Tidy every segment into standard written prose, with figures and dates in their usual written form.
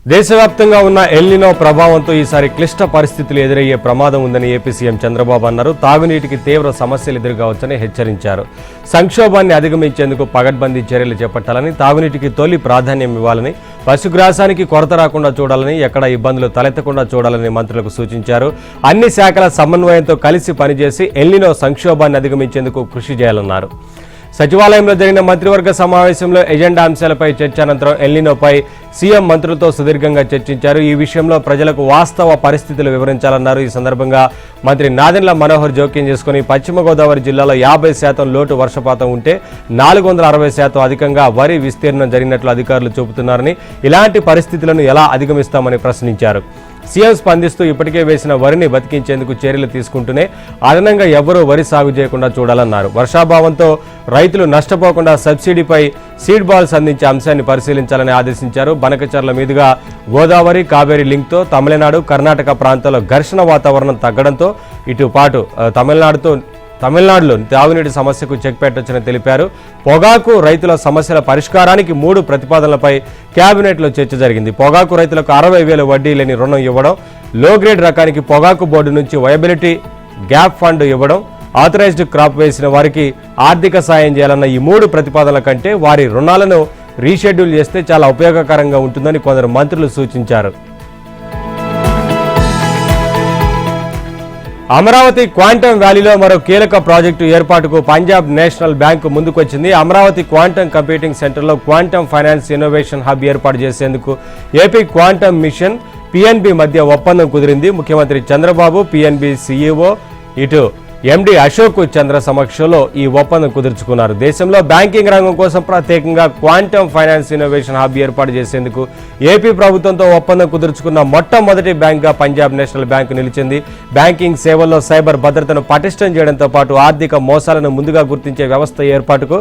దేశవ్యాప్తంగా ఉన్న ఎల్నినో ప్రభావంతో ఈసారి క్లిష్ట పరిస్థితులు ఎదురయ్యే ప్రమాదం ఉందని ఏపీ సీఎం చంద్రబాబు అన్నారు. తాగునీటికి తీవ్ర సమస్యలు ఎదురుకావచ్చని హెచ్చరించారు. సంక్షోభాన్ని అధిగమించేందుకు పగడ్బందీ చర్యలు చేపట్టాలని, తాగునీటికి తొలి ప్రాధాన్యం ఇవ్వాలని, పశుగ్రాసానికి కొరత రాకుండా చూడాలని, ఎక్కడ ఇబ్బందులు తలెత్తకుండా చూడాలని మంత్రులకు సూచించారు. అన్ని శాఖల సమన్వయంతో కలిసి పనిచేసి ఎల్నినో సంక్షోభాన్ని అధిగమించేందుకు కృషి చేయాలన్నారు. సచివాలయంలో జరిగిన మంత్రివర్గ సమావేశంలో ఎజెండా అంశాలపై చర్చ అనంతరం ఎల్నినోపై సీఎం మంత్రులతో సుదీర్ఘంగా చర్చించారు. ఈ విషయంలో ప్రజలకు వాస్తవ పరిస్థితులు వివరించాలన్నారు. ఈ సందర్భంగా మంత్రి నాదెండ్ల మనోహర్ జోక్యం చేసుకుని పశ్చిమ గోదావరి జిల్లాలో 50% లోటు వర్షపాతం ఉంటే 460% అధికంగా వరి విస్తీర్ణం జరిగినట్లు అధికారులు చూపుతున్నారని, ఇలాంటి పరిస్థితులను ఎలా అధిగమిస్తామని ప్రశ్నించారు. సీఎం స్పందిస్తూ ఇప్పటికే వేసిన వరిని బతికించేందుకు చర్యలు తీసుకుంటూనే అదనంగా ఎవరూ వరి సాగు చేయకుండా చూడాలన్నారు. వర్షాభావంతో రైతులు నష్టపోకుండా సబ్సిడీపై సీడ్ బాల్స్ అందించే అంశాన్ని పరిశీలించాలని ఆదేశించారు. బనకచర్ల మీదుగా గోదావరి కావేరీ లింక్తో తమిళనాడు, కర్ణాటక ప్రాంతాల్లో ఘర్షణ వాతావరణం తగ్గడంతో ఇటుపాటు తమిళనాడులో తాగునీటి సమస్యకు చెక్ పెట్టొచ్చని తెలిపారు. పొగాకు రైతుల సమస్యల పరిష్కారానికి 3 ప్రతిపాదనలపై కేబినెట్లో చర్చ జరిగింది. పొగాకు రైతులకు 60,000 వడ్డీ లేని రుణం ఇవ్వడం, లో గ్రేడ్ రకానికి పొగాకు బోర్డు నుంచి వయబిలిటీ గ్యాప్ ఫండ్ ఇవ్వడం, ఆథరైజ్డ్ క్రాప్ వేసిన వారికి ఆర్థిక సాయం చేయాలన్న ఈ 3 ప్రతిపాదనల కంటే వారి రుణాలను రీషెడ్యూల్ చేస్తే చాలా ఉపయోగకరంగా ఉంటుందని కొందరు మంత్రులు సూచించారు. అమరావతి క్వాంటమ్ వ్యాలీలో మరో కీలక ప్రాజెక్టు ఏర్పాటుకు పంజాబ్ నేషనల్ బ్యాంకు ముందుకొచ్చింది. అమరావతి క్వాంటమ్ కంప్యూటింగ్ సెంటర్లో క్వాంటమ్ ఫైనాన్స్ ఇన్నోవేషన్ హబ్ ఏర్పాటు చేసేందుకు ఏపీ క్వాంటమ్ మిషన్ పిఎన్బి మధ్య ఒప్పందం కుదిరింది. ముఖ్యమంత్రి చంద్రబాబు, పిఎన్బి సీఈఓ ఇటు ఎండి అశోక్ చంద్ర సమక్షంలో ఈ ఒప్పందం కుదుర్చుకున్నారు. దేశంలో బ్యాంకింగ్ రంగం కోసం ప్రత్యేకంగా క్వాంటమ్ ఫైనాన్స్ ఇన్నోవేషన్ హబ్ ఏర్పాటు చేసేందుకు ఏపీ ప్రభుత్వంతో ఒప్పందం కుదుర్చుకున్న మొట్టమొదటి బ్యాంక్గా పంజాబ్ నేషనల్ బ్యాంకు నిలిచింది. బ్యాంకింగ్ సేవల్లో సైబర్ భద్రతను పటిష్టం చేయడంతో పాటు ఆర్థిక మోసాలను ముందుగా గుర్తించే వ్యవస్థ ఏర్పాటుకు,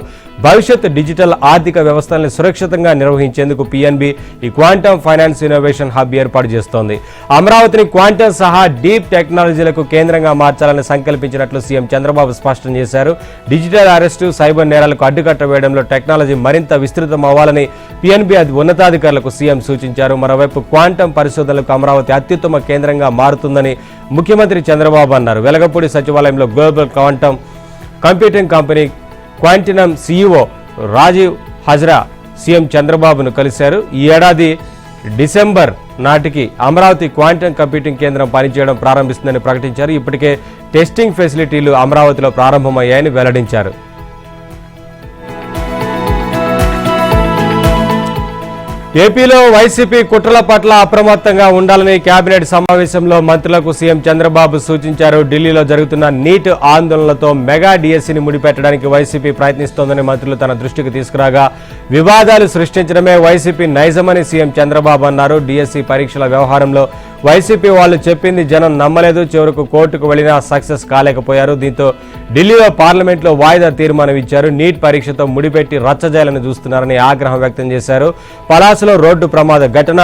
భవిష్యత్ డిజిటల్ ఆర్థిక వ్యవస్థలను సురక్షితంగా నిర్వహించేందుకు పిఎన్బి ఈ క్వాంటమ్ ఫైనాన్స్ ఇన్నోవేషన్ హబ్ ఏర్పాటు చేస్తోంది. అమరావతిని క్వాంటమ్ సహా డీప్ టెక్నాలజీలకు కేంద్రంగా మార్చాలని సంకల్పించిన సీఎం చంద్రబాబు స్పష్టం చేశారు. డిజిటల్ అరెస్టు, సైబర్ నేరాలకు అడ్డుకట్ట వేయడంలో టెక్నాలజీ మరింత విస్తృతం అవ్వాలని పిఎన్బి ఉన్నతాధికారులకు సీఎం సూచించారు. మరోవైపు క్వాంటమ్ పరిశోధనలకు అమరావతి అత్యుత్తమ కేంద్రంగా మారుతుందని ముఖ్యమంత్రి చంద్రబాబు అన్నారు. వెలగపూడి సచివాలయంలో global quantum computing company Quantinuum CEO Rajiv Hazra CM చంద్రబాబును కలిశారు. ఈ ఏడాది డిసెంబర్ నాటికి అమరావతి క్వాంటమ్ కంప్యూటింగ్ కేంద్రం పనిచేయడం ప్రారంభిస్తుందని ప్రకటించారు. ఇప్పటికే టెస్టింగ్ ఫెసిలిటీలు అమరావతిలో ప్రారంభమయ్యాయని వెల్లడించారు. ఏపీలో వైసీపీ కుట్రల పట్ల అప్రమత్తంగా ఉండాలని కేబినెట్ సమావేశంలో మంత్రులకు సీఎం చంద్రబాబు సూచించారు. ఢిల్లీలో జరుగుతున్న నీట్ ఆందోళనలతో మెగా డిఎస్సీని ముడిపెట్టడానికి వైసీపీ ప్రయత్నిస్తోందని మంత్రులు తన దృష్టికి తీసుకురాగా, వివాదాలు సృష్టించడమే వైసీపీ నైజమని సీఎం చంద్రబాబు అన్నారు. డిఎస్సీ పరీక్షల వ్యవహారంలో వైసీపీ వాళ్ళు చెప్పింది జనం నమ్మలేదు. చివరకు కోర్టుకు వెళ్లినా సక్సెస్ కాలేకపోయారు. దీంతో ఢిల్లీలో పార్లమెంట్లో వాయిదా తీర్మానం ఇచ్చారు. నీట్ పరీక్షతో ముడిపెట్టి రచ్చజాయాలను చూస్తున్నారని ఆగ్రహం వ్యక్తం చేశారు. పలాసలో రోడ్డు ప్రమాద ఘటన,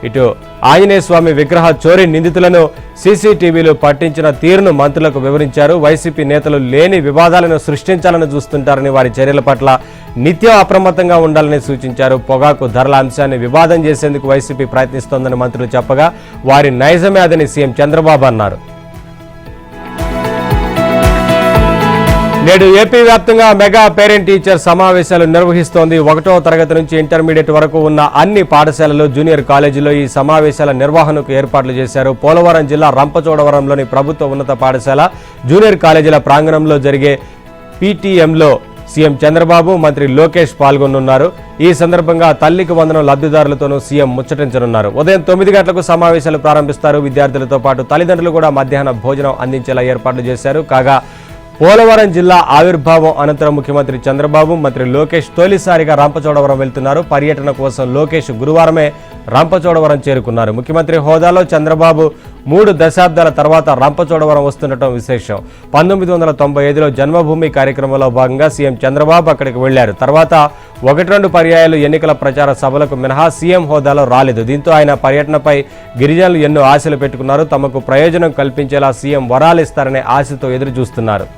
ఇటు ఆంజనేయ స్వామి విగ్రహ చోరీ నిందితులను సీసీటీవీలు పట్టించిన తీరును మంత్రులకు వివరించారు. వైసీపీ నేతలు లేని వివాదాలను సృష్టించాలని చూస్తుంటారని, వారి చర్యల పట్ల నిత్యం అప్రమత్తంగా ఉండాలని సూచించారు. పొగాకు ధరల అంశాన్ని వివాదం చేసేందుకు వైసీపీ ప్రయత్నిస్తోందని మంత్రులు చెప్పగా, వారి నైజమే అదని సీఎం చంద్రబాబు అన్నారు. నేడు ఏపీ వ్యాప్తంగా మెగా పేరెంట్ టీచర్ సమావేశాలు నిర్వహిస్తోంది. 1వ తరగతి నుంచి ఇంటర్మీడియట్ వరకు ఉన్న అన్ని పాఠశాలలు, జూనియర్ కాలేజీలో ఈ సమావేశాల నిర్వహణకు ఏర్పాట్లు చేశారు. పోలవరం జిల్లా రంపచోడవరంలోని ప్రభుత్వ ఉన్నత పాఠశాల, జూనియర్ కాలేజీల ప్రాంగణంలో జరిగే పీటీఎంలో సీఎం చంద్రబాబు, మంత్రి లోకేష్ పాల్గొనున్నారు. ఈ సందర్భంగా తల్లికి వందనం లబ్ధిదారులతోనూ సీఎం ముచ్చటించనున్నారు. ఉదయం 9 గంటలకు సమావేశాలు ప్రారంభిస్తారు. విద్యార్థులతో పాటు తల్లిదండ్రులు కూడా మధ్యాహ్న భోజనం అందించేలా ఏర్పాట్లు చేశారు. కాగా పోలవరం జిల్లా ఆవిర్భావం అనంతరం ముఖ్యమంత్రి చంద్రబాబు, మంత్రి లోకేష్ తొలిసారిగా రంపచోడవరం వెళ్తున్నారు. పర్యటన కోసం లోకేష్ గురువారమే రంపచోడవరం చేరుకున్నారు. ముఖ్యమంత్రి హోదాలో చంద్రబాబు 3 దశాబ్దాల తర్వాత రంపచోడవరం వస్తుండటం విశేషం. 1995లో జన్మభూమి కార్యక్రమంలో భాగంగా సీఎం చంద్రబాబు అక్కడికి వెళ్లారు. తర్వాత 1-2 పర్యాయాలు ఎన్నికల ప్రచార సభలకు మినహా సీఎం హోదాలో రాలేదు. దీంతో ఆయన పర్యటనపై గిరిజనులు ఎన్నో ఆశలు పెట్టుకున్నారు. తమకు ప్రయోజనం కల్పించేలా సీఎం వరాలిస్తారనే ఆశతో ఎదురు చూస్తున్నారు.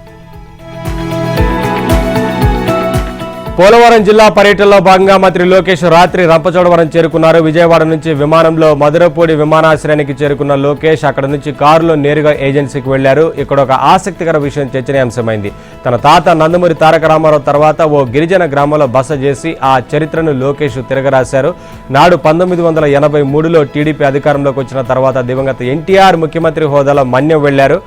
పోలవరం జిల్లా పర్యటనలో భాగంగా మంత్రి లోకేష్ రాత్రి రంపచోడవరం చేరుకున్నారు. విజయవాడ నుంచి విమానంలో మధురపూడి విమానాశ్రయానికి చేరుకున్న లోకేష్ అక్కడ నుంచి కారులో నేరుగా ఏజెన్సీకి వెళ్లారు. ఇక్కడ ఒక ఆసక్తికర విషయం చర్చనీయాంశమైంది. తన తాత నందమూరి తారక రామారావు తర్వాత ఓ గిరిజన గ్రామంలో బస చేసి ఆ చరిత్రను లోకేష్ తిరగరాశారు. నాడు 1983లో టీడీపీ అధికారంలోకి వచ్చిన తర్వాత దివంగత ఎన్టీఆర్ ముఖ్యమంత్రి హోదాలో మన్యం వెళ్లారు.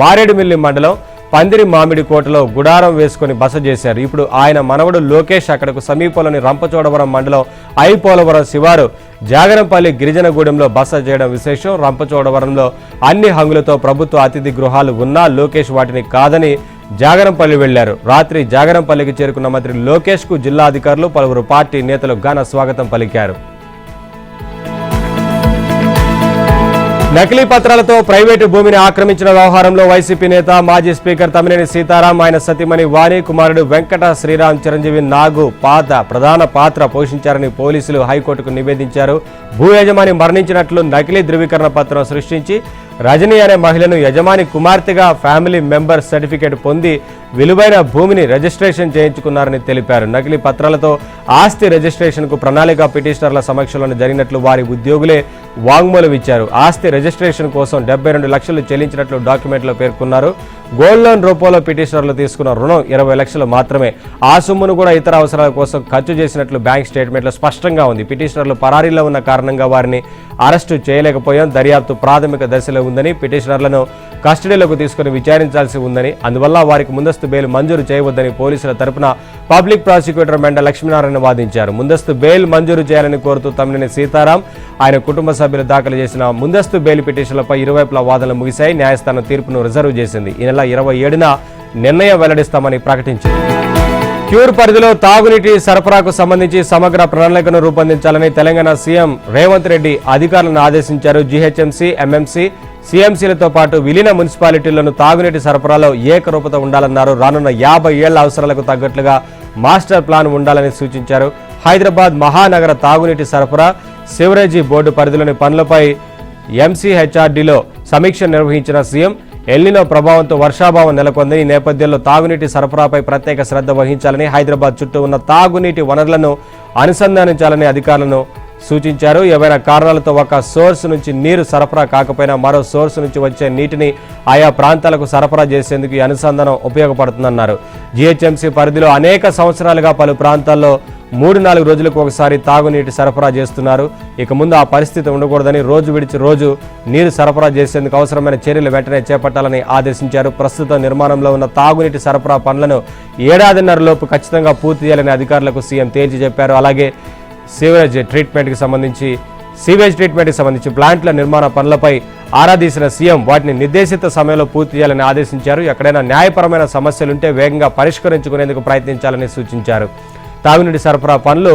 మారేడుమిల్లి మండలం పందిరి మామిడి కోటలో గుడారం వేసుకుని బస చేశారు. ఇప్పుడు ఆయన మనవడు లోకేష్ అక్కడకు సమీపంలోని రంపచోడవరం మండలం పోలవరం శివారు జాగరంపల్లి గిరిజనగూడెంలో బస చేయడం విశేషం. రంపచోడవరంలో అన్ని హంగులతో ప్రభుత్వ అతిథి గృహాలు ఉన్నా లోకేష్ వాటిని కాదని జాగరంపల్లి వెళ్లారు. రాత్రి జాగరంపల్లికి చేరుకున్న మంత్రి లోకేష్ కు జిల్లా అధికారులు పలువురు పార్టీ నేతలు ఘన స్వాగతం పలికారు. నకిలీ పత్రాలతో ప్రైవేటు భూమిని ఆక్రమించిన వ్యవహారంలో వైసీపీ నేత మాజీ స్పీకర్ తమ్మినేని సీతారాం, ఆయన సతీమణి వాణి, కుమారుడు వెంకట శ్రీరామ్ చిరంజీవి నాగు ప్రధాన పాత్ర పోషించారని పోలీసులు హైకోర్టుకు నివేదించారు. భూ యజమాని మరణించినట్లు నకిలీ ధృవీకరణ పత్రం సృష్టించి రజనీ అనే మహిళను యజమాని కుమార్తెగా ఫ్యామిలీ మెంబర్ సర్టిఫికేట్ పొంది విలువైన భూమిని రిజిస్ట్రేషన్ చేయించుకున్నారని తెలిపారు. నకిలీ పత్రాలతో ఆస్తి రిజిస్ట్రేషన్కు ప్రణాళిక పిటిషనర్ల సమక్షంలో జరిగినట్లు వారి ఉద్యోగులే వాంగ్మూలం ఇచ్చారు. ఆస్తి రిజిస్ట్రేషన్ కోసం 72 లక్షలు చెల్లించినట్లు డాక్యుమెంట్లో పేర్కొన్నారు. గోల్డ్ లోన్ రూపంలో పిటిషనర్లు తీసుకున్న రుణం 20 లక్షలు మాత్రమే. ఆ సొమ్మును కూడా ఇతర అవసరాల కోసం ఖర్చు చేసినట్లు బ్యాంక్ స్టేట్మెంట్లో స్పష్టంగా ఉంది. పిటిషనర్లు పరారీలో ఉన్న కారణంగా వారిని అరెస్టు చేయలేకపోయాం. దర్యాప్తు ప్రాథమిక దశలో ఉందని, పిటిషనర్లను కస్టడీలోకి తీసుకుని విచారించాల్సి ఉందని, అందువల్ల వారికి ముందస్తు బెయిల్ మంజూరు చేయవద్దని పోలీసుల తరపున పబ్లిక్ ప్రాసిక్యూటర్ మెండ లక్ష్మీనారాయణ వాదించారు. ముందస్తు బెయిల్ మంజూరు చేయాలని కోరుతూ తమ్మినేని సీతారాం, ఆయన కుటుంబ సభ్యులు దాఖలు చేసిన ముందస్తు బెయిల్ పిటిషన్లపై ఇరువైపుల వాదనలు ముగిశాయి. న్యాయస్థానం తీర్పును రిజర్వ్ చేసింది. ఈ నెల 27న నిర్ణయం వెల్లడిస్తామని ప్రకటించింది. క్యూర్ పరిధిలో తాగునీటి సరఫరాకు సంబంధించి సమగ్ర ప్రణాళికను రూపొందించాలని తెలంగాణ సీఎం రేవంత్ రెడ్డి అధికారులను ఆదేశించారు. జీహెచ్ఎంసీ, ఎంఎంసీ, సీఎంసీలతో పాటు విలీన మున్సిపాలిటీలను తాగునీటి సరఫరాలో ఏకరూపత ఉండాలన్నారు. రానున్న 50 ఏళ్ల అవసరాలకు తగ్గట్లుగా మాస్టర్ ప్లాన్ ఉండాలని సూచించారు. హైదరాబాద్ మహానగర తాగునీటి సరఫరా సివరేజీ బోర్డు పరిధిలోని పనులపై ఎంసీహెచ్ఆర్డీలో సమీక్ష నిర్వహించిన సీఎం ఎల్నినో ప్రభావంతో వర్షాభావం నెలకొంది. ఈ నేపథ్యంలో తాగునీటి సరఫరాపై ప్రత్యేక శ్రద్ధ వహించాలని, హైదరాబాద్ చుట్టూ ఉన్న తాగునీటి వనరులను అనుసంధానించాలని అధికారులను సూచించారు. ఏవైనా కారణాలతో ఒక సోర్స్ నుంచి నీరు సరఫరా కాకపోయినా మరో సోర్స్ నుంచి వచ్చే నీటిని ఆయా ప్రాంతాలకు సరఫరా చేసేందుకు ఈ అనుసంధానం ఉపయోగపడుతుందన్నారు. జీహెచ్ఎంసీ పరిధిలో అనేక సంవత్సరాలుగా పలు ప్రాంతాల్లో 3-4 రోజులకు ఒకసారి తాగునీటి సరఫరా చేస్తున్నారు. ఇక ముందు ఆ పరిస్థితి ఉండకూడదని, రోజు విడిచి రోజు నీరు సరఫరా చేసేందుకు అవసరమైన చర్యలు వెంటనే చేపట్టాలని ఆదేశించారు. ప్రస్తుతం నిర్మాణంలో ఉన్న తాగునీటి సరఫరా పనులను 1.5 లోపు ఖచ్చితంగా పూర్తి చేయాలని అధికారులకు సీఎం తేల్చి చెప్పారు. అలాగే సీవేజ్ ట్రీట్మెంట్కి సంబంధించి ప్లాంట్ల నిర్మాణ పనులపై ఆరా తీసిన సీఎం వాటిని నిర్దేశిత సమయంలో పూర్తి చేయాలని ఆదేశించారు. ఎక్కడైనా న్యాయపరమైన సమస్యలుంటే వేగంగా పరిష్కరించుకునేందుకు ప్రయత్నించాలని సూచించారు. తాగునీటి సరఫరా పనులు,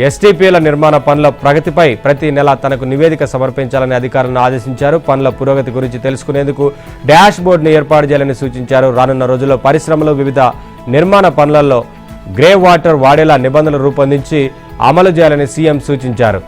ఎస్టీపీల నిర్మాణ పనుల ప్రగతిపై ప్రతి నెల తనకు నివేదిక సమర్పించాలని అధికారులను ఆదేశించారు. పనుల పురోగతి గురించి తెలుసుకునేందుకు డాష్ బోర్డును ఏర్పాటు చేయాలని సూచించారు. రానున్న రోజుల్లో పరిశ్రమలు, వివిధ నిర్మాణ పనులలో గ్రే వాటర్ వాడేలా నిబంధనలు రూపొందించి అమలు చేయాలని సీఎం సూచించారు.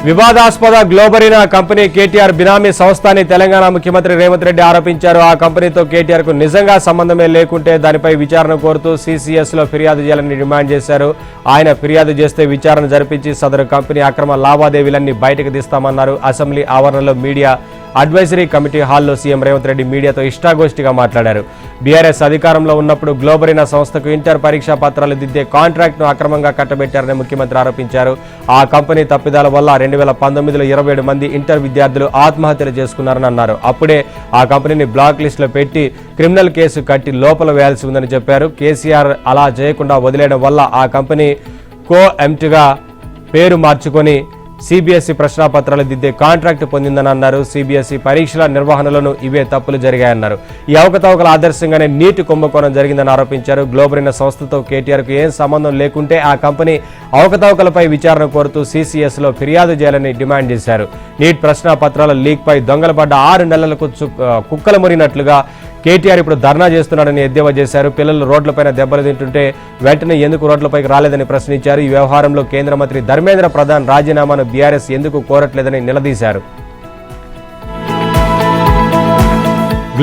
వివాదాస్పద గ్లోబరీనా కంపెనీ కేటీఆర్ బినామీ సంస్థ అని తెలంగాణ ముఖ్యమంత్రి రేవంత్ రెడ్డి ఆరోపించారు. ఆ కంపెనీతో కేటీఆర్ కు నిజంగా సంబంధమే లేకుంటే దానిపై విచారణ కోరుతూ సీసీఎస్లో ఫిర్యాదు చేయాలని డిమాండ్ చేశారు. ఆయన ఫిర్యాదు చేస్తే విచారణ జరిపించి సదరు కంపెనీ అక్రమ లావాదేవీలన్నీ బయటకు తీస్తామన్నారు. అసెంబ్లీ ఆవరణలో మీడియా అడ్వైజరీ కమిటీ హాల్లో సీఎం రేవంత్ రెడ్డి మీడియాతో ఇష్టాగోష్ఠిగా మాట్లాడారు. బీఆర్ఎస్ అధికారంలో ఉన్నప్పుడు గ్లోబరీనా సంస్థకు ఇంటర్ పరీక్షా పత్రాలు దిద్దే కాంట్రాక్ట్ను అక్రమంగా కట్టబెట్టారని ముఖ్యమంత్రి ఆరోపించారు. ఆ కంపెనీ తప్పిదాల వల్ల 2019లో 27 మంది ఇంటర్ విద్యార్థులు ఆత్మహత్యలు చేసుకున్నారని అన్నారు. అప్పుడే ఆ కంపెనీని బ్లాక్ లిస్టులో పెట్టి క్రిమినల్ కేసు కట్టి లోపల వేయాల్సి ఉందని చెప్పారు. కేసీఆర్ అలా చేయకుండా వదిలేయడం వల్ల ఆ కంపెనీ కో-ఎంటీగా పేరు మార్చుకొని సిబిఎస్ఈ ప్రశ్నాపత్రాలు దిద్దే కాంట్రాక్ట్ పొందిందని అన్నారు. సిబిఎస్ఈ పరీక్షల నిర్వహణలోనూ ఇవే తప్పులు జరిగాయన్నారు. ఈ అవకతవకల ఆదర్శంగానే నీటి కుంభకోణం జరిగిందని ఆరోపించారు. గ్లోబరీనా సంస్థతో కేటీఆర్కు ఏం సంబంధం లేకుంటే ఆ కంపెనీ అవకతవకలపై విచారణ కోరుతూ సీసీఎస్లో ఫిర్యాదు చేయాలని డిమాండ్ చేశారు. నీట్ ప్రశ్నాపత్రాల లీక్పై దొంగలు పడ్డ 6 నెలలకు కుక్కలు మురిగినట్లుగా కేటీఆర్ ఇప్పుడు ధర్నా చేస్తున్నాడని ఎద్దేవా చేశారు. పిల్లలు రోడ్లపైన దెబ్బలు తింటుంటే వెంటనే ఎందుకు రోడ్లపైకి రాలేదని ప్రశ్నించారు. ఈ వ్యవహారంలో కేంద్ర మంత్రి ధర్మేంద్ర ప్రధాన్ రాజీనామాను బీఆర్ఎస్ ఎందుకు కోరట్లేదని నిలదీశారు.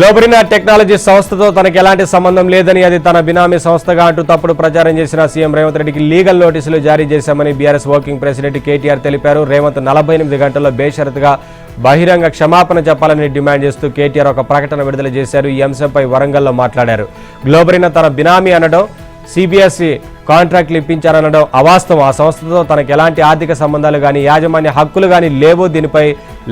గ్లోబరీనా టెక్నాలజీ సంస్థతో తనకు ఎలాంటి సంబంధం లేదని, అది తన బినామీ సంస్థగా అంటూ తప్పుడు ప్రచారం చేసిన సీఎం రేవంత్ రెడ్డికి లీగల్ నోటీసులు జారీ చేశామని బీఆర్ఎస్ వర్కింగ్ ప్రెసిడెంట్ కేటీఆర్ తెలిపారు. రేవంత్ 48 గంటల్లో బేషరతుగా బహిరంగ క్షమాపణ చెప్పాలని డిమాండ్ చేస్తూ కేటీఆర్ ఒక ప్రకటన విడుదల చేశారు. ఈ అంశంపై వరంగల్లో మాట్లాడారు. గ్లోబరీనా తన బినామీ అనడం, సిబిఎస్ఈ కాంట్రాక్ట్లు ఇప్పించారనడం అవాస్తవం. ఆ సంస్థతో తనకు ఎలాంటి ఆర్థిక సంబంధాలు కానీ యాజమాన్య హక్కులు కానీ లేవు. దీనిపై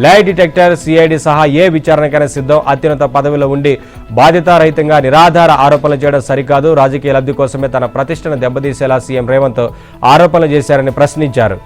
లై డిటెక్టర్, సిఐడి సహా ఏ విచారణకైనా సిద్ధం. అత్యున్నత పదవిలో ఉండి బాధ్యతారహితంగా నిరాధార ఆరోపణలు చేయడం సరికాదు. రాజకీయ లబ్ధి కోసమే తన ప్రతిష్టను దెబ్బతీసేలా సీఎం రేవంత్ ఆరోపణలు చేశారని ప్రశ్నించారు.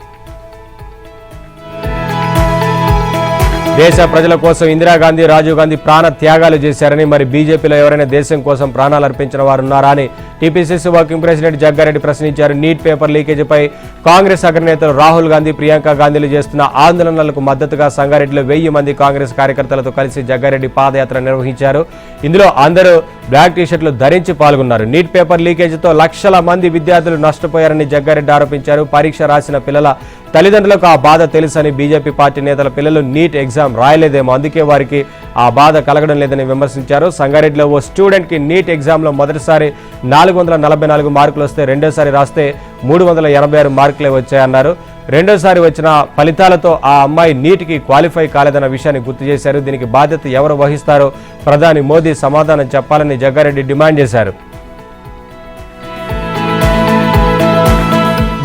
దేశ ప్రజల కోసం ఇందిరాగాంధీ, రాజీవ్ గాంధీ ప్రాణ త్యాగాలు చేశారని, మరి బీజేపీలో ఎవరైనా దేశం కోసం ప్రాణాలు అర్పించిన వారు ఉన్నారా అని టీపీసీసీ వర్కింగ్ ప్రెసిడెంట్ జగ్గారెడ్డి ప్రశ్నించారు. నీట్ పేపర్ లీకేజీపై కాంగ్రెస్ అగ్రనేతలు రాహుల్ గాంధీ, ప్రియాంక గాంధీలు చేస్తున్న ఆందోళనలకు మద్దతుగా సంగారెడ్డిలో 1000 మంది కాంగ్రెస్ కార్యకర్తలతో కలిసి జగ్గారెడ్డి పాదయాత్ర నిర్వహించారు. ఇందులో అందరూ బ్లాక్ టీషర్ట్లు ధరించి పాల్గొన్నారు. నీట్ పేపర్ లీకేజీతో లక్షల మంది విద్యార్థులు నష్టపోయారని జగ్గారెడ్డి ఆరోపించారు. పరీక్ష రాసిన పిల్లల తల్లిదండ్రులకు ఆ బాధ తెలుసని, బీజేపీ పార్టీ నేతల పిల్లలు నీట్ ఎగ్జామ్ రాయలేదేమో, అందుకే వారికి ఆ బాధ కలగడం లేదని విమర్శించారు. సంగారెడ్డిలో ఓ స్టూడెంట్కి నీట్ ఎగ్జామ్లో మొదటిసారి 444 మార్కులు వస్తే, రెండోసారి రాస్తే 386 మార్కులే వచ్చాయన్నారు. రెండోసారి వచ్చిన ఫలితాలతో ఆ అమ్మాయి నీట్కి క్వాలిఫై కాలేదన్న విషయాన్ని గుర్తు చేశారు. దీనికి బాధ్యత ఎవరు వహిస్తారో ప్రధాని మోదీ సమాధానం చెప్పాలని జగ్గారెడ్డి డిమాండ్ చేశారు.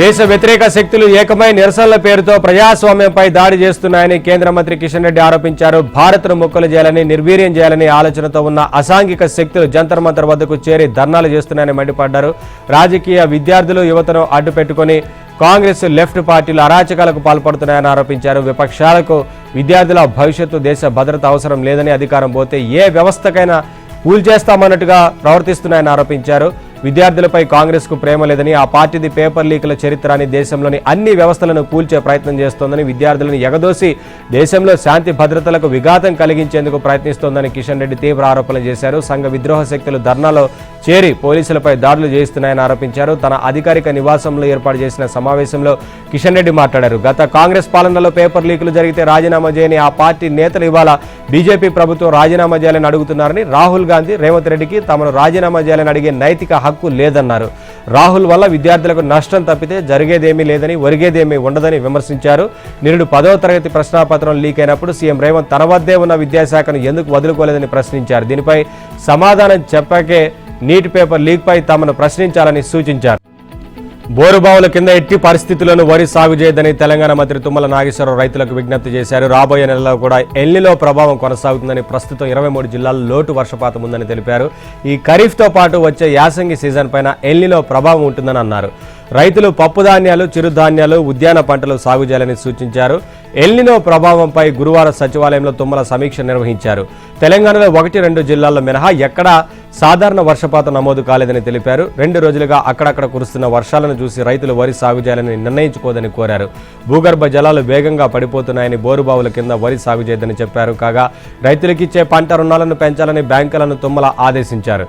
దేశ వ్యతిరేక శక్తులు ఏకమై నిరసనల పేరుతో ప్రజాస్వామ్యంపై దాడి చేస్తున్నాయని కేంద్ర మంత్రి కిషన్ రెడ్డి ఆరోపించారు. భారత్ను ముక్కలు చేయాలని, నిర్వీర్యం చేయాలని ఆలోచనతో ఉన్న అసాంఘిక శక్తులు జంతర్ మంతర్ వద్దకు చేరి ధర్నాలు చేస్తున్నాయని మండిపడ్డారు. రాజకీయ విద్యార్థులు, యువతను అడ్డుపెట్టుకుని కాంగ్రెస్, లెఫ్ట్ పార్టీలు అరాచకాలకు పాల్పడుతున్నాయని ఆరోపించారు. విపక్షాలకు విద్యార్థుల భవిష్యత్తు, దేశ భద్రత అవసరం లేదని, అధికారం పోతే ఏ వ్యవస్థకైనా కూల్చేస్తామన్నట్టుగా ప్రవర్తిస్తున్నాయని ఆరోపించారు. విద్యార్థులపై కాంగ్రెస్కు ప్రేమ లేదని, ఆ పార్టీది పేపర్ లీకుల చరిత్ర అని, దేశంలోని అన్ని వ్యవస్థలను కూల్చే ప్రయత్నం చేస్తోందని, విద్యార్థులను ఎగదోసి దేశంలో శాంతి భద్రతలకు విఘాతం కలిగించేందుకు ప్రయత్నిస్తోందని కిషన్ రెడ్డి తీవ్ర ఆరోపణలు చేశారు. సంఘ విద్రోహ శక్తులు ధర్నాలో చేరి పోలీసులపై దాడులు చేయిస్తున్నాయని ఆరోపించారు. తన అధికారిక నివాసంలో ఏర్పాటు చేసిన సమావేశంలో కిషన్ రెడ్డి మాట్లాడారు. గత కాంగ్రెస్ పాలనలో పేపర్ లీకులు జరిగితే రాజీనామా చేయని ఆ పార్టీ నేతలు ఇవాళ బీజేపీ ప్రభుత్వం రాజీనామా చేయాలని అడుగుతున్నారని, రాహుల్ గాంధీ, రేవంత్ రెడ్డికి తమను రాజీనామా చేయాలని అడిగే నైతిక హక్కు లేదన్నారు. రాహుల్ వల్ల విద్యార్థులకు నష్టం తప్పితే జరిగేదేమీ లేదని, ఒరిగేదేమీ ఉండదని విమర్శించారు. నిరుడు 10వ తరగతి ప్రశ్నాపత్రం లీక్ అయినప్పుడు సీఎం రేవంత్ తన వద్దే ఉన్న విద్యాశాఖను ఎందుకు వదులుకోలేదని ప్రశ్నించారు. దీనిపై సమాధానం చెప్పకే నీట్ పేపర్ లీక్పై తమను ప్రశ్నించాలని సూచించారు. బోరుబావుల కింద ఎట్టి పరిస్థితుల్లోనూ వరి సాగు చేయదని తెలంగాణ మంత్రి తుమ్మల నాగేశ్వరరావు రైతులకు విజ్ఞప్తి చేశారు. రాబోయే నెలలో కూడా ఎల్నినో ప్రభావం కొనసాగుతుందని, ప్రస్తుతం 23 జిల్లాల్లో లోటు వర్షపాతం ఉందని తెలిపారు. ఈ ఖరీఫ్తో పాటు వచ్చే యాసంగి సీజన్ పైన ఎల్నినో ప్రభావం ఉంటుందని అన్నారు. రైతులు పప్పు ధాన్యాలు, చిరుధాన్యాలు, ఉద్యాన పంటలు సాగు చేయాలని సూచించారు. ఎల్నినో ప్రభావంపై గురువారం సచివాలయంలో తుమ్మల సమీక్ష నిర్వహించారు. తెలంగాణలో 1-2 జిల్లాల్లో మినహా ఎక్కడా సాధారణ వర్షపాతం నమోదు కాలేదని తెలిపారు. 2 రోజులుగా అక్కడక్కడ కురుస్తున్న వర్షాలను చూసి రైతులు వరి సాగు చేయాలని నిర్ణయించుకోదని కోరారు. భూగర్భ జలాలు వేగంగా పడిపోతున్నాయని, బోరుబావుల కింద వరి సాగు చేయదని చెప్పారు. కాగా రైతులకిచ్చే పంట రుణాలను పెంచాలని బ్యాంకులను తుమ్మల ఆదేశించారు.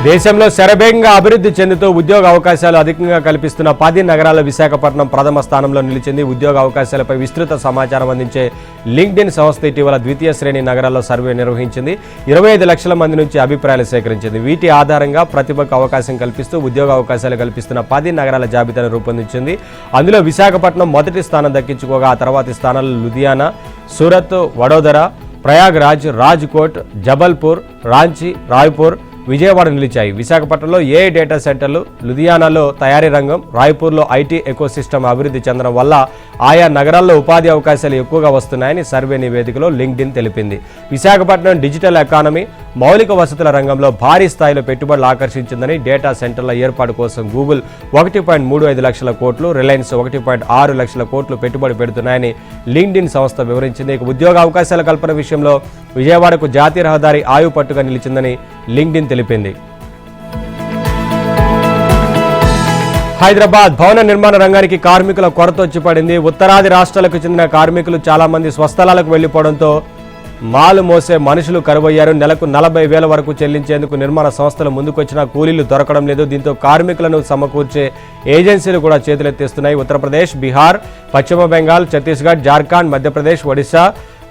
దేశంలో శరవేగంగా అభివృద్ధి చెందుతూ ఉద్యోగ అవకాశాలు అధికంగా కల్పిస్తున్న 10 నగరాల విశాఖపట్నం ప్రథమ స్థానంలో నిలిచింది. ఉద్యోగ అవకాశాలపై విస్తృత సమాచారం అందించే లింక్డ్ఇన్ సంస్థ ఇటీవల ద్వితీయ శ్రేణి నగరాల్లో సర్వే నిర్వహించింది. 25 లక్షల మంది నుంచి అభిప్రాయాలు సేకరించింది. వీటి ఆధారంగా ప్రతిభకు అవకాశం కల్పిస్తూ ఉద్యోగ అవకాశాలు కల్పిస్తున్న 10 నగరాల జాబితాను రూపొందించింది. అందులో విశాఖపట్నం మొదటి స్థానం దక్కించుకోగా, ఆ తర్వాతి స్థానాల్లో లుధియానా, సూరత్, వడోదర, ప్రయాగ్రాజ్, రాజ్కోట్, జబల్పూర్, రాంచీ, రాయ్పూర్, విజయవాడ నిలిచాయి. విశాఖపట్నంలో ఏఐ డేటా సెంటర్లు, లుధియానాలో తయారీ రంగం, రాయ్పూర్లో ఐటీ ఎకోసిస్టమ్ అభివృద్ధి చెందడం వల్ల ఆయా నగరాల్లో ఉపాధి అవకాశాలు ఎక్కువగా వస్తున్నాయని సర్వే నివేదికలో లింక్డ్ఇన్ తెలిపింది. విశాఖపట్నం డిజిటల్ ఎకానమీ, మౌలిక వసతుల రంగంలో భారీ స్థాయిలో పెట్టుబడులు ఆకర్షించిందని, డేటా సెంటర్ల ఏర్పాటు కోసం గూగుల్ 1.35 లక్షల కోట్లు, రిలయన్స్ 1.6 లక్షల కోట్లు పెట్టుబడి పెడుతున్నాయని లింక్డ్ఇన్ సంస్థ వివరించింది. ఉద్యోగ అవకాశాల కల్పన విషయంలో విజయవాడకు జాతీయ రహదారి ఆయుపట్టుగా నిలిచిందని లింక్డ్ఇన్ తెలిపింది. హైదరాబాద్ భవన నిర్మాణ రంగానికి కార్మికుల కొరత వచ్చి పడింది. ఉత్తరాది రాష్ట్రాలకు చెందిన కార్మికులు చాలా మంది స్వస్థలాలకు వెళ్లిపోవడంతో మాలు మోసే మనుషులు కరువయ్యారు. నెలకు 40,000 వరకు చెల్లించేందుకు నిర్మాణ సంస్థలు ముందుకొచ్చినా కూలీలు దొరకడం లేదు. దీంతో కార్మికులను సమకూర్చే ఏజెన్సీలు కూడా చేతులెత్తేస్తున్నాయి. ఉత్తరప్రదేశ్, బీహార్, పశ్చిమ బెంగాల్, ఛత్తీస్గఢ్, జార్ఖండ్, మధ్యప్రదేశ్, ఒడిశా,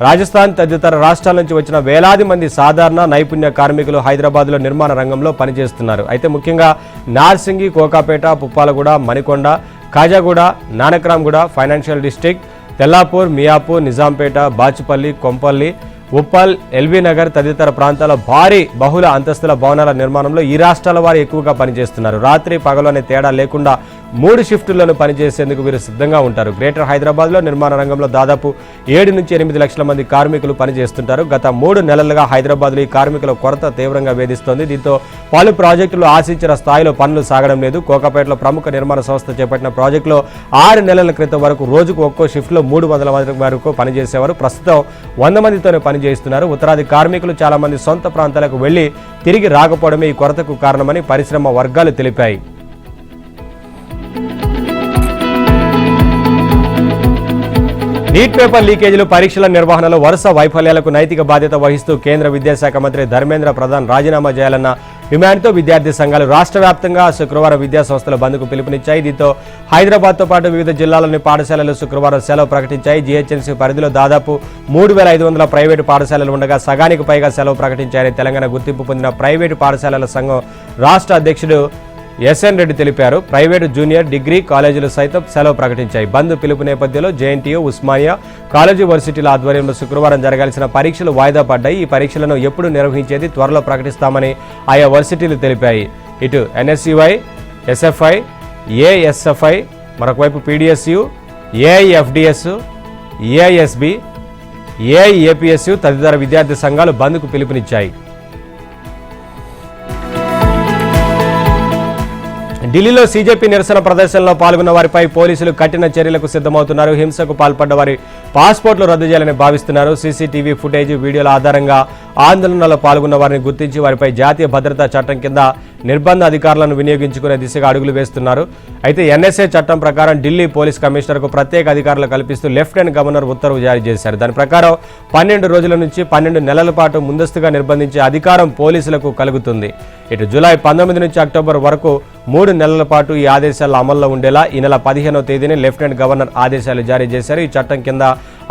రాజస్థాన్ తదితర రాష్ట్రాల నుంచి వచ్చిన వేలాది మంది సాధారణ నైపుణ్య కార్మికులు హైదరాబాద్లో నిర్మాణ రంగంలో పనిచేస్తున్నారు. అయితే ముఖ్యంగా Narsingi, Kokapet, Puppalaguda, Manikonda, Kajaguda, Nanakramguda, financial district, Tellapur, Miyapur, Nizampet, Bachupally, Kompally, Uppal, LB Nagar తదితర ప్రాంతాల భారీ బహుళ అంతస్తుల భవనాల నిర్మాణంలో ఈ రాష్ట్రాల వారు ఎక్కువగా పనిచేస్తున్నారు. రాత్రి పగలు అనే తేడా లేకుండా 3 షిఫ్టులను పనిచేసేందుకు వీరు సిద్ధంగా ఉంటారు. గ్రేటర్ హైదరాబాద్లో నిర్మాణ రంగంలో దాదాపు 7 నుంచి 8 లక్షల మంది కార్మికులు పనిచేస్తుంటారు. గత 3 నెలలుగా హైదరాబాద్లో ఈ కార్మికుల కొరత తీవ్రంగా వేధిస్తోంది. దీంతో పలు ప్రాజెక్టులు ఆశించిన స్థాయిలో పనులు సాగడం లేదు. కోకాపేటలో ప్రముఖ నిర్మాణ సంస్థ చేపట్టిన ప్రాజెక్టులో 6 నెలల క్రితం వరకు రోజుకు ఒక్కో షిఫ్ట్లో 300 మంది వరకు పనిచేసేవారు. ప్రస్తుతం 100 మందితోనే పనిచేస్తున్నారు. ఉత్తరాది కార్మికులు చాలా మంది సొంత ప్రాంతాలకు వెళ్లి తిరిగి రాకపోవడమే ఈ కొరతకు కారణమని పరిశ్రమ వర్గాలు తెలిపాయి. నీట్ పేపర్ లీకేజీలు, పరీక్షల నిర్వహణలో వరుస వైఫల్యాలకు నైతిక బాధ్యత వహిస్తూ కేంద్ర విద్యాశాఖ మంత్రి ధర్మేంద్ర ప్రధాన్ రాజీనామా చేయాలన్న డిమాండ్తో విద్యార్థి సంఘాలు రాష్ట్ర వ్యాప్తంగా శుక్రవారం విద్యాసంస్థల బంద్కు పిలుపునిచ్చాయి. దీంతో హైదరాబాద్తో పాటు వివిధ జిల్లాలోని పాఠశాలలు శుక్రవారం సెలవు ప్రకటించాయి. జీహెచ్ఎంసీ పరిధిలో దాదాపు 3,500 ప్రైవేటు పాఠశాలలు ఉండగా సగానికి పైగా సెలవు ప్రకటించాయని తెలంగాణ గుర్తింపు పొందిన ప్రైవేటు పాఠశాలల సంఘం రాష్ట్ర అధ్యక్షుడు ఎస్ఎన్ రెడ్డి తెలిపారు. ప్రైవేటు జూనియర్, డిగ్రీ కాలేజీలు సైతం సెలవు ప్రకటించాయి. బంద్ పిలుపు నేపథ్యంలో జేఎన్టీయూ, ఉస్మానియా కాలేజీ వర్సిటీల ఆధ్వర్యంలో శుక్రవారం జరగాల్సిన పరీక్షలు వాయిదా పడ్డాయి. ఈ పరీక్షలను ఎప్పుడు నిర్వహించేది త్వరలో ప్రకటిస్తామని ఆయా వర్సిటీలు తెలిపాయి. ఇటు ఎన్ఎస్యుఐ, ఎస్ఎఫ్ఐ, ఏఎస్ఎఫ్ఐ, మరొకవైపు పీడిఎస్యు, ఏఐఎఫ్డిఎస్, ఏఐఎస్బి, ఏఐఏపీఎస్యు తదితర విద్యార్థి సంఘాలు బంద్కు పిలుపునిచ్చాయి. ఢిల్లీలో సీజేపీ నిరసన ప్రదర్శనలో పాల్గొన్న వారిపై పోలీసులు కఠిన చర్యలకు సిద్ధమవుతున్నారు. హింసకు పాల్పడ్డ వారి పాస్పోర్ట్లు రద్దు చేయాలని భావిస్తున్నారు. సీసీటీవీ ఫుటేజ్, వీడియోల ఆధారంగా ఆందోళనలో పాల్గొన్న వారిని గుర్తించి వారిపై జాతీయ భద్రతా చట్టం కింద నిర్బంధ అధికారులను వినియోగించుకునే దిశగా అడుగులు వేస్తున్నారు. అయితే ఎన్ఎస్ఏ చట్టం ప్రకారం ఢిల్లీ పోలీస్ కమిషనర్కు ప్రత్యేక అధికారులు కల్పిస్తూ లెఫ్టినెంట్ గవర్నర్ ఉత్తర్వు జారీ చేశారు. దాని ప్రకారం 12 రోజుల నుంచి 12 నెలల పాటు ముందస్తుగా నిర్బంధించే అధికారం పోలీసులకు కలుగుతుంది. ఇటు జూలై 19 నుంచి అక్టోబర్ వరకు 3 నెలల పాటు ఈ ఆదేశాలు అమల్లో ఉండేలా ఈ నెల 15వ తేదీని లెఫ్టినెంట్ గవర్నర్ ఆదేశాలు జారీ చేశారు. ఈ చట్టం కింద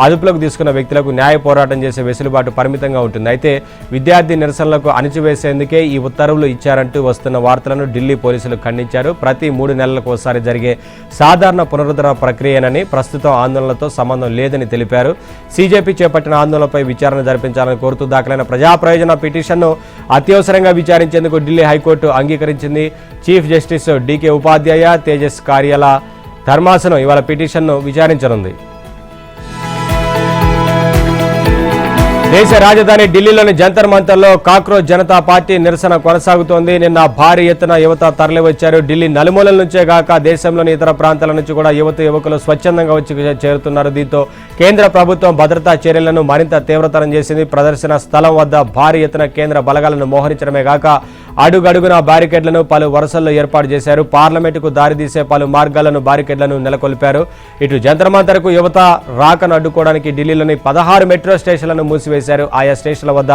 అదుపులోకి తీసుకున్న వ్యక్తులకు న్యాయ పోరాటం చేసే వెసులుబాటు పరిమితంగా ఉంటుంది. అయితే విద్యార్థి నిరసనలకు అణిచివేసేందుకే ఈ ఉత్తర్వులు ఇచ్చారంటూ వస్తున్న వార్తలను ఢిల్లీ పోలీసులు ఖండించారు. ప్రతి 3 నెలలకు ఒకసారి జరిగే సాధారణ పునరుద్ధరణ ప్రక్రియనని, ప్రస్తుతం ఆందోళనలతో సంబంధం లేదని తెలిపారు. సీజేపీ చేపట్టిన ఆందోళనపై విచారణ జరిపించాలని కోరుతూ దాఖలైన ప్రజా ప్రయోజన పిటిషన్ను అత్యవసరంగా విచారించేందుకు ఢిల్లీ హైకోర్టు అంగీకరించింది. చీఫ్ జస్టిస్ డీకే ఉపాధ్యాయ, తేజస్ కార్యాల ధర్మాసనం ఇవాళ పిటిషన్ను విచారించనుంది. దేశ రాజధాని ఢిల్లీలోని జంతర్ మంతర్లో కాక్రోచ్ జనతా పార్టీ నిరసన కొనసాగుతోంది. నిన్న భారీ ఎత్తున యువత తరలివచ్చారు. ఢిల్లీ నలుమూలల నుంచే కాక దేశంలోని ఇతర ప్రాంతాల నుంచి కూడా యువకులు స్వచ్ఛందంగా వచ్చి చేరుతున్నారు. దీంతో కేంద్ర ప్రభుత్వం భద్రతా చర్యలను మరింత తీవ్రతరం చేసింది. ప్రదర్శన స్థలం వద్ద భారీ ఎత్తున కేంద్ర బలగాలను మోహరించడమే కాక అడుగడుగున బ్యారికేడ్లను పలు వరుసల్లో ఏర్పాటు చేశారు. పార్లమెంటుకు దారితీసే పలు మార్గాలను బ్యారికేడ్లను నెలకొల్పారు. ఇటు జంతర్ మంతర్కు యువత రాకను అడ్డుకోవడానికి ఢిల్లీలోని 16 మెట్రో స్టేషన్లను మూసివేశారు. ఆయా స్టేషన్ల వద్ద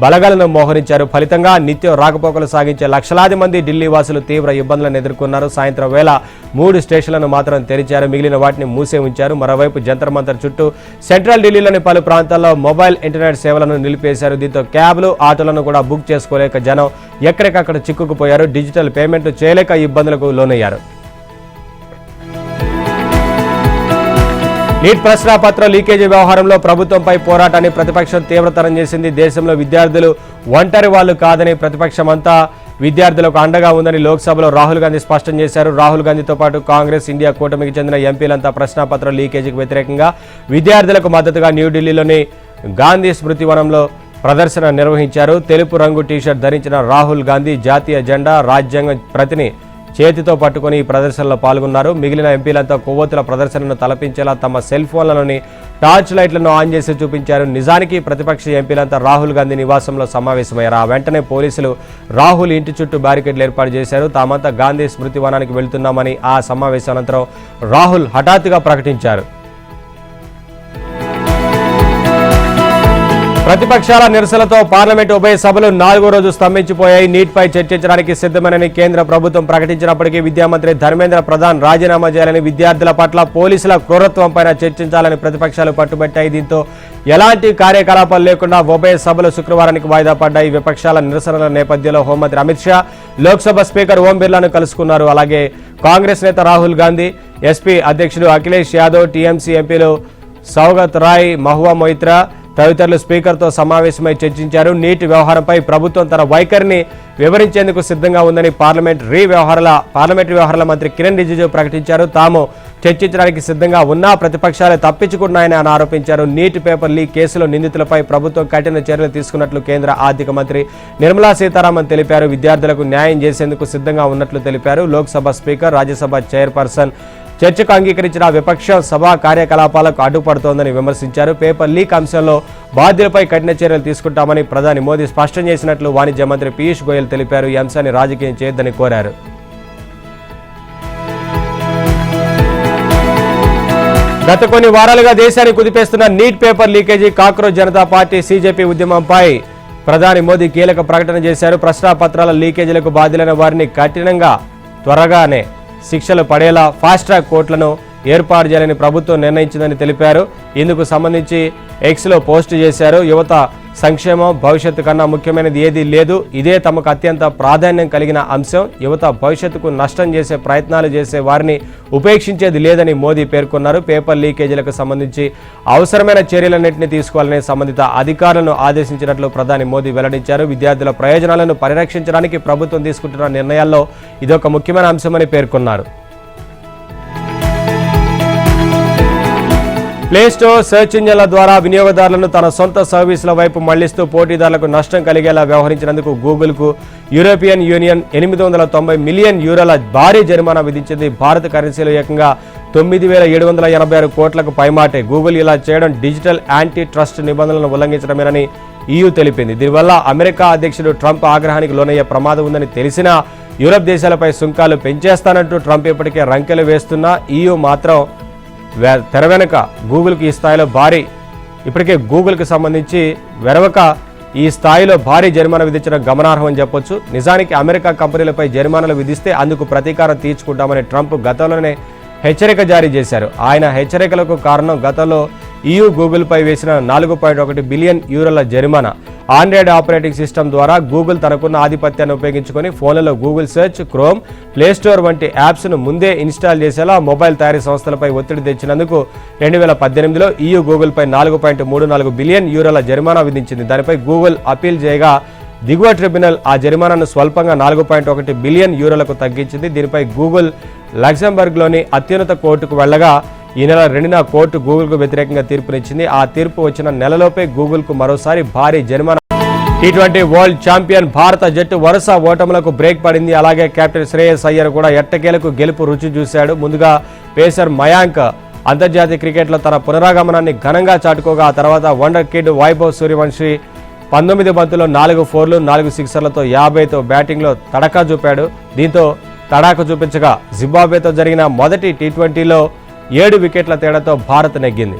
బలగాలను మోహరించారు. ఫలితంగా నిత్యం రాకపోకలు సాగించే లక్షలాది మంది ఢిల్లీ వాసులు తీవ్ర ఇబ్బందులను ఎదుర్కొన్నారు. సాయంత్రం వేళ 3 స్టేషన్లను మాత్రం తెరిచారు, మిగిలిన వాటిని మూసే ఉంచారు. మరోవైపు జంతర్ మంతర్ చుట్టూ సెంట్రల్ ఢిల్లీలోని పలు ప్రాంతాల్లో మొబైల్ ఇంటర్నెట్ సేవలను నిలిపేశారు. దీంతో క్యాబ్లు, ఆటోలను కూడా బుక్ చేసుకోలేక జనం ఎక్కడికక్కడ చిక్కుకుపోయారు. డిజిటల్ పేమెంట్లు చేయలేక ఇబ్బందులకు లోనయ్యారు. నీట్ ప్రశ్నాపత్ర లీకేజీ వ్యవహారంలో ప్రభుత్వంపై పోరాటాన్ని ప్రతిపక్షం తీవ్రతరం చేసింది. దేశంలో విద్యార్థులు ఒంటరి వాళ్లు కాదని, ప్రతిపక్షమంతా విద్యార్థులకు అండగా ఉందని లోక్సభలో రాహుల్ గాంధీ స్పష్టం చేశారు. రాహుల్ గాంధీతో పాటు కాంగ్రెస్, ఇండియా కూటమికి చెందిన ఎంపీలంతా ప్రశ్నాపత్ర లీకేజీకి వ్యతిరేకంగా విద్యార్థులకు మద్దతుగా న్యూఢిల్లీలోని గాంధీ స్మృతి వనంలో ప్రదర్శన నిర్వహించారు. తెలుపు రంగు టీషర్ట్ ధరించిన రాహుల్ గాంధీ జాతీయ జెండా, రాజ్యాంగ ప్రతిని చేతితో పట్టుకుని ఈ ప్రదర్శనలో పాల్గొన్నారు. మిగిలిన ఎంపీలంతా కొవ్వొత్తుల ప్రదర్శనను తలపించేలా తమ సెల్ ఫోన్లలోని టార్చ్ లైట్లను ఆన్ చేసి చూపించారు. నిజానికి ప్రతిపక్ష ఎంపీలంతా రాహుల్ గాంధీ నివాసంలో సమావేశమయ్యారు. ఆ వెంటనే పోలీసులు రాహుల్ ఇంటి చుట్టూ బ్యారికేడ్లు ఏర్పాటు చేశారు. తామంతా గాంధీ స్మృతి వనానికి వెళ్తున్నామని ఆ సమావేశం అనంతరం రాహుల్ హఠాత్తుగా ప్రకటించారు. ప్రతిపక్షాల నిరసనలతో పార్లమెంట్ ఉభయ సభలు 4వ రోజు స్తంభించిపోయాయి. నీట్పై చర్చించడానికి సిద్ధమని కేంద్ర ప్రభుత్వం ప్రకటించినప్పటికీ విద్యామంత్రి ధర్మేంద్ర ప్రధాన్ రాజీనామా చేయాలని, విద్యార్థుల పట్ల పోలీసుల క్రూరత్వంపై చర్చించాలని ప్రతిపక్షాలు పట్టుబట్టాయి. దీంతో ఎలాంటి కార్యకలాపాలు లేకుండా ఉభయ సభలు శుక్రవారానికి వాయిదా పడ్డాయి. విపక్షాల నిరసనల నేపథ్యంలో హోంమంత్రి అమిత్ షా లోక్సభ స్పీకర్ ఓం బిర్లాను కలుసుకున్నారు. అలాగే కాంగ్రెస్ నేత రాహుల్ గాంధీ, ఎస్పీ అధ్యక్షుడు అఖిలేష్ యాదవ్, టీఎంసీ ఎంపీలు సౌగత్ రాయ్, మహువా మొయిత్రా తదితరులు స్పీకర్తో సమావేశమై చర్చించారు. నీట్ వ్యవహారంపై ప్రభుత్వం తన వైఖరిని వివరించేందుకు సిద్ధంగా ఉందని పార్లమెంటరీ వ్యవహారాల మంత్రి కిరణ్ రిజిజు ప్రకటించారు. తాము చర్చించడానికి సిద్ధంగా ఉన్నా ప్రతిపక్షాలే తప్పించుకున్నాయని ఆయన ఆరోపించారు. నీట్ పేపర్ లీక్ కేసులో నిందితులపై ప్రభుత్వం కఠిన చర్యలు తీసుకున్నట్లు కేంద్ర ఆర్థిక మంత్రి నిర్మలా సీతారామన్ తెలిపారు. విద్యార్థులకు న్యాయం చేసేందుకు సిద్ధంగా ఉన్నట్లు తెలిపారు. లోక్సభ స్పీకర్, రాజ్యసభ చైర్పర్సన్ చర్చకు అంగీకరించిన విపక్షం సభా కార్యకలాపాలకు అడ్డుపడుతోందని విమర్శించారు. పేపర్ లీక్ అంశంలో బాధ్యులపై కఠిన చర్యలు తీసుకుంటామని ప్రధాని మోదీ స్పష్టం చేసినట్లు వాణిజ్య మంత్రి పీయూష్ గోయల్ తెలిపారు. ఈ అంశాన్ని రాజకీయం చేయొద్దని కోరారు. గత కొన్ని వారాలుగా దేశాన్ని కుదిపేస్తున్న NEET paper leakage, cockroach Janata Party CJP ఉద్యమంపై ప్రధాని మోదీ కీలక ప్రకటన చేశారు. ప్రశ్నాపత్రాల లీకేజీలకు బాధ్యులైన వారిని కఠినంగా, త్వరగానే శిక్షలు పడేలా ఫాస్ట్ ట్రాక్ కోర్టులను ఏర్పాటు చేయాలని ప్రభుత్వం నిర్ణయించిందని తెలిపారు. ఇందుకు సంబంధించి ఎక్స్లో పోస్ట్ చేశారు. యువత సంక్షేమం, భవిష్యత్తు కన్నా ముఖ్యమైనది ఏదీ లేదు. ఇదే తమకు అత్యంత ప్రాధాన్యం కలిగిన అంశం. యువత భవిష్యత్తుకు నష్టం చేసే ప్రయత్నాలు చేసే వారిని ఉపేక్షించేది లేదని మోదీ పేర్కొన్నారు. పేపర్ లీకేజీలకు సంబంధించి అవసరమైన చర్యలన్నింటినీ తీసుకోవాలని సంబంధిత అధికారులను ఆదేశించినట్లు ప్రధాని మోదీ వెల్లడించారు. విద్యార్థుల ప్రయోజనాలను పరిరక్షించడానికి ప్రభుత్వం తీసుకుంటున్న నిర్ణయాల్లో ఇదొక ముఖ్యమైన అంశమని పేర్కొన్నారు. ప్లేస్టోర్, సెర్చ్ ఇంజన్ల ద్వారా వినియోగదారులను తన సొంత సర్వీసుల వైపు మళ్లిస్తూ పోటీదారులకు నష్టం కలిగేలా వ్యవహరించినందుకు గూగుల్కు యూరోపియన్ యూనియన్ 890 మిలియన్ యూరోల భారీ జరిమానా విధించింది. భారత కరెన్సీలో ఏకంగా 9,786 కోట్లకు పైమాటే. గూగుల్ ఇలా చేయడం డిజిటల్ యాంటీ ట్రస్ట్ నిబంధనలను ఉల్లంఘించడమేనని EU తెలిపింది. దీనివల్ల అమెరికా అధ్యక్షుడు ట్రంప్ ఆగ్రహానికి లోనయ్యే ప్రమాదం ఉందని తెలిసినా యూరప్ దేశాలపై సుంకాలు పెంచేస్తానంటూ ట్రంప్ ఇప్పటికే రంకెలు వేస్తున్నా EU మాత్రం తెర వెనుక గూగుల్కి ఈ స్థాయిలో ఇప్పటికే గూగుల్కి సంబంధించి వెరవక ఈ స్థాయిలో భారీ జరిమానా విధించడం గమనార్హం అని చెప్పొచ్చు. నిజానికి అమెరికా కంపెనీలపై జరిమానాలు విధిస్తే అందుకు ప్రతీకారం తీర్చుకుంటామని ట్రంప్ గతంలోనే హెచ్చరిక జారీ చేశారు. ఆయన హెచ్చరికలకు కారణం గతంలో EU గూగుల్పై వేసిన 4.1 బిలియన్ యూరోల జరిమానా. ఆండ్రాయిడ్ ఆపరేటింగ్ సిస్టమ్ ద్వారా గూగుల్ తనకున్న ఆధిపత్యాన్ని ఉపయోగించుకొని ఫోన్లలో గూగుల్ సెర్చ్, క్రోమ్, ప్లేస్టోర్ వంటి యాప్స్ను ముందే ఇన్స్టాల్ చేసేలా మొబైల్ తయారీ సంస్థలపై ఒత్తిడి తెచ్చినందుకు 2018లో EU గూగుల్పై 4.34 బిలియన్ యూరోల జరిమానా విధించింది. దానిపై గూగుల్ అప్పీల్ చేయగా దిగువ ట్రిబ్యునల్ ఆ జరిమానాను స్వల్పంగా 4.1 బిలియన్ యూరోలకు తగ్గించింది. దీనిపై గూగుల్ లక్సెంబర్గ్లోని అత్యున్నత కోర్టుకు వెళ్లగా ఈ నెల 2న కోర్టు గూగుల్కు వ్యతిరేకంగా తీర్పునిచ్చింది. ఆ తీర్పు వచ్చిన నెలలోపే గూగుల్కు మరోసారి భారీ జరిమానా. T20 వరల్డ్ ఛాంపియన్ భారత జట్టు వరుస ఓటములకు బ్రేక్ పడింది. అలాగే కెప్టెన్ శ్రేయస్ అయ్యర్ కూడా ఎట్టకేలకు గెలుపు రుచి చూశాడు. ముందుగా పేసర్ మయాంక్ అంతర్జాతీయ క్రికెట్లో తన పునరాగమనాన్ని ఘనంగా చాటుకోగా ఆ తర్వాత వండర్ కిడ్ వైభవ్ సూర్యవంశీ 19 బంతుల్లో 4 ఫోర్లు, 4 సిక్సర్లతో 50తో బ్యాటింగ్లో తడకా చూపాడు. దీంతో తడాకు చూపించగా జింబాబ్వేతో జరిగిన మొదటి T20లో 7 వికెట్ల తేడాతో భారత్ నెగ్గింది.